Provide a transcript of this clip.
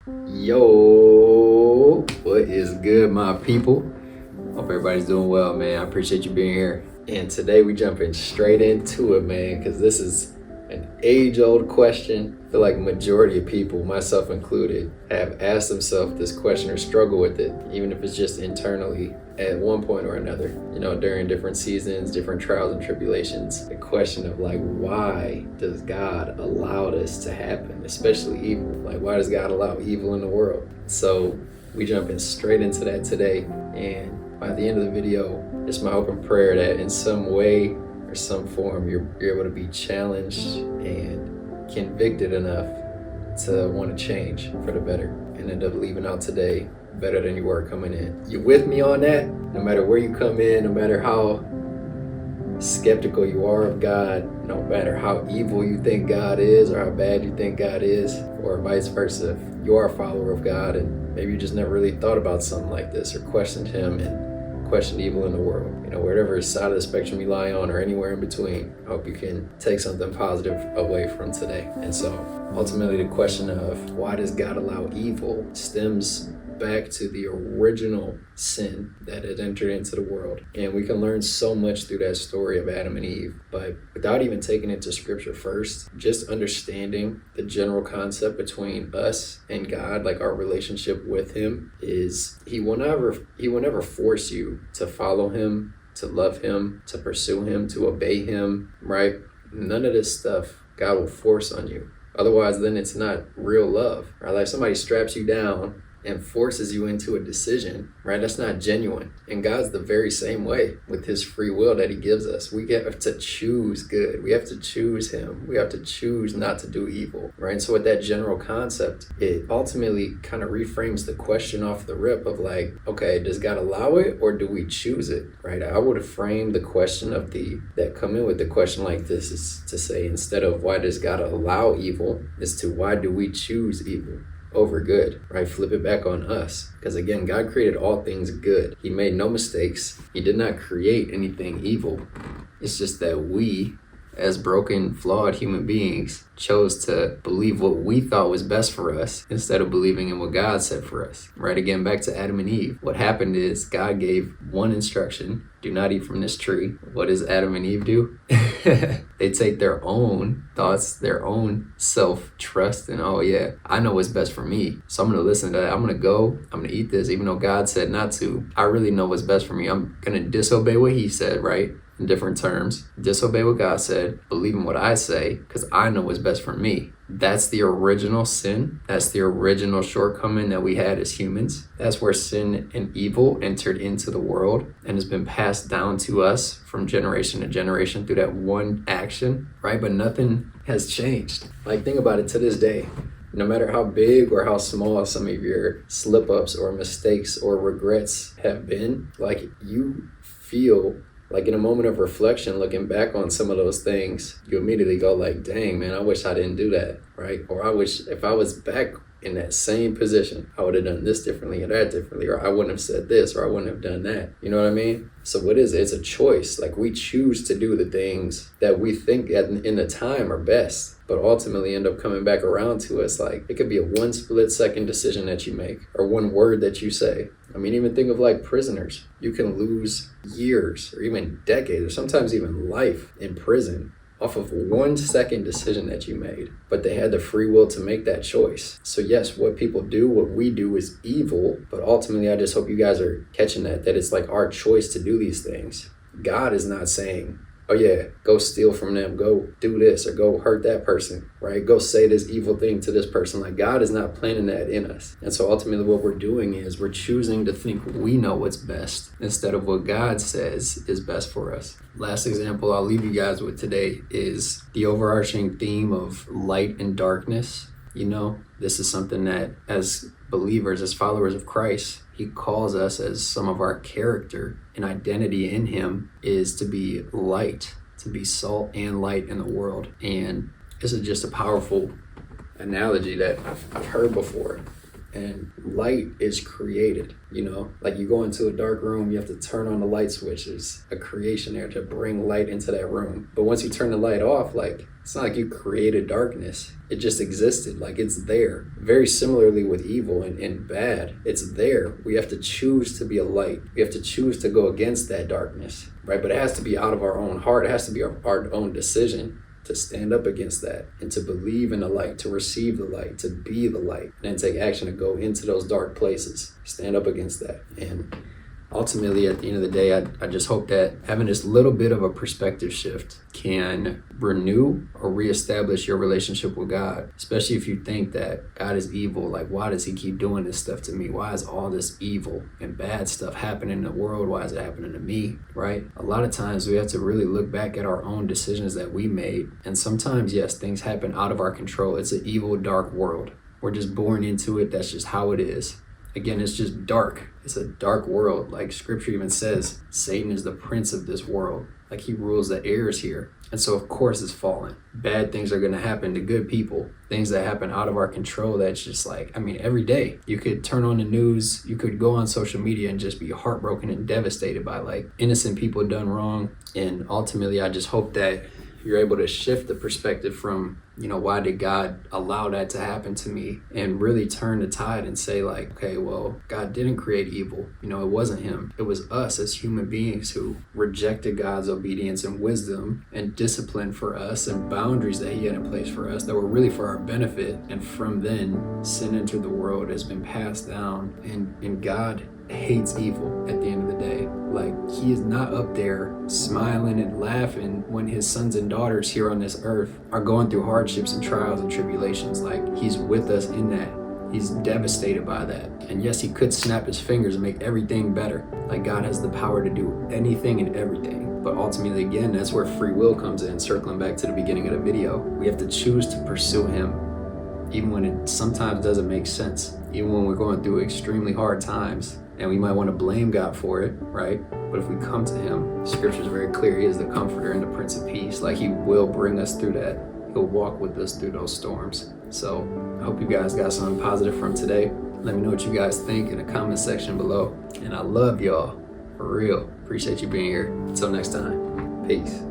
Yo, what is good, my people? Hope everybody's doing well, man. I appreciate you being here. And today we jumping straight into it, man, because this is an age-old question. I feel like majority of people, myself included, have asked themselves this question or struggle with it, even if it's just internally at one point or another, during different seasons, different trials and tribulations. The question of why does God allow this to happen, especially evil? Why does God allow evil in the world? So we jumping straight into that today. And by the end of the video, it's my hope and prayer that in some way or some form, you're able to be challenged and convicted enough to want to change for the better and end up leaving out today better than you were coming in. You with me on that? No matter where you come in, no matter how skeptical you are of God, no matter how evil you think God is or how bad you think God is, or vice versa, if you are a follower of God and maybe you just never really thought about something like this or questioned him and questioned evil in the world, whatever side of the spectrum you lie on or anywhere in between, I hope you can take something positive away from today. And so ultimately the question of why does God allow evil stems back to the original sin that had entered into the world. And we can learn so much through that story of Adam and Eve. But without even taking it to scripture first, just understanding the general concept between us and God, like our relationship with him, is he will never force you to follow him, to love him, to pursue him, to obey him, right? None of this stuff God will force on you. Otherwise, then it's not real love, right? Like somebody straps you down and forces you into a decision, right? That's not genuine. And God's the very same way with his free will that he gives us. We have to choose good. We have to choose him. We have to choose not to do evil, right? And so with that general concept, it ultimately kind of reframes the question off the rip of okay, does God allow it or do we choose it, right? I would have framed the question that come in with the question like this is to say, instead of why does God allow evil, is to why do we choose evil over good, right? Flip it back on us. Because again, God created all things good. He made no mistakes. He did not create anything evil. It's just that we, as broken, flawed human beings, chose to believe what we thought was best for us instead of believing in what God said for us, right? Again, back to Adam and Eve. What happened is God gave one instruction: do not eat from this tree. What does Adam and Eve do? They take their own thoughts, their own self-trust, and oh yeah, I know what's best for me. So I'm going to listen to that. I'm going to eat this, even though God said not to. I really know what's best for me. I'm going to disobey what he said, right? In different terms, disobey what God said, believe in what I say, because I know what's best for me. That's the original sin. That's the original shortcoming that we had as humans. That's where sin and evil entered into the world and has been passed down to us from generation to generation through that one action, right? But nothing has changed. Think about it to this day. No matter how big or how small some of your slip-ups or mistakes or regrets have been, you feel in a moment of reflection, looking back on some of those things, you immediately go dang, man, I wish I didn't do that, right? Or I wish if I was back in that same position, I would have done this differently or that differently, or I wouldn't have said this, or I wouldn't have done that. You know what I mean? So what is it? It's a choice. We choose to do the things that we think in the time are best, but ultimately end up coming back around to us. It could be a one split second decision that you make or one word that you say. I mean, even think of prisoners. You can lose years or even decades or sometimes even life in prison off of 1 second decision that you made, but they had the free will to make that choice. So yes, what people do, what we do is evil, but ultimately I just hope you guys are catching that it's our choice to do these things. God is not saying, oh yeah, go steal from them, go do this, or go hurt that person, right? Go say this evil thing to this person. God is not planning that in us. And so ultimately what we're doing is we're choosing to think we know what's best instead of what God says is best for us. Last example I'll leave you guys with today is the overarching theme of light and darkness. This is something that as believers, as followers of Christ, he calls us as some of our character and identity in him is to be light, to be salt and light in the world. And this is just a powerful analogy that I've heard before. And light is created, you know, like you go into a dark room, you have to turn on the light switch. There's a creation there to bring light into that room. But once you turn the light off, like, it's not like you created darkness. It just existed, like it's there. Very similarly with evil and bad, it's there. We have to choose to be a light. We have to choose to go against that darkness, right? But it has to be out of our own heart. It has to be our own decision to stand up against that and to believe in the light, to receive the light, to be the light, and then take action to go into those dark places, stand up against that. And ultimately, at the end of the day, I just hope that having this little bit of a perspective shift can renew or reestablish your relationship with God, especially if you think that God is evil. Like, why does he keep doing this stuff to me? Why is all this evil and bad stuff happening in the world? Why is it happening to me, right? A lot of times we have to really look back at our own decisions that we made. And sometimes, yes, things happen out of our control. It's an evil, dark world. We're just born into it. That's just how it is. Again, it's just dark. It's a dark world. Like scripture even says, Satan is the prince of this world. Like he rules the airs here. And so of course it's fallen. Bad things are going to happen to good people. Things that happen out of our control. That's just like, I mean, every day you could turn on the news, you could go on social media and just be heartbroken and devastated by like innocent people done wrong. And ultimately, I just hope that you're able to shift the perspective from, you know, why did God allow that to happen to me, and really turn the tide and say like, okay, well, God didn't create evil. You know, it wasn't him. It was us as human beings who rejected God's obedience and wisdom and discipline for us and boundaries that he had in place for us that were really for our benefit. And from then, sin entered the world, has been passed down, and God hates evil at the end of the day. Like, he is not up there smiling and laughing when his sons and daughters here on this earth are going through hardships and trials and tribulations. Like, he's with us in that. He's devastated by that. And yes, he could snap his fingers and make everything better. Like, God has the power to do anything and everything. But ultimately, again, that's where free will comes in. Circling back to the beginning of the video, we have to choose to pursue him, even when it sometimes doesn't make sense, even when we're going through extremely hard times. And we might want to blame God for it, right? But if we come to him, scripture is very clear. He is the comforter and the Prince of Peace. Like, he will bring us through that. He'll walk with us through those storms. So I hope you guys got something positive from today. Let me know what you guys think in the comment section below. And I love y'all, for real. Appreciate you being here. Until next time, peace.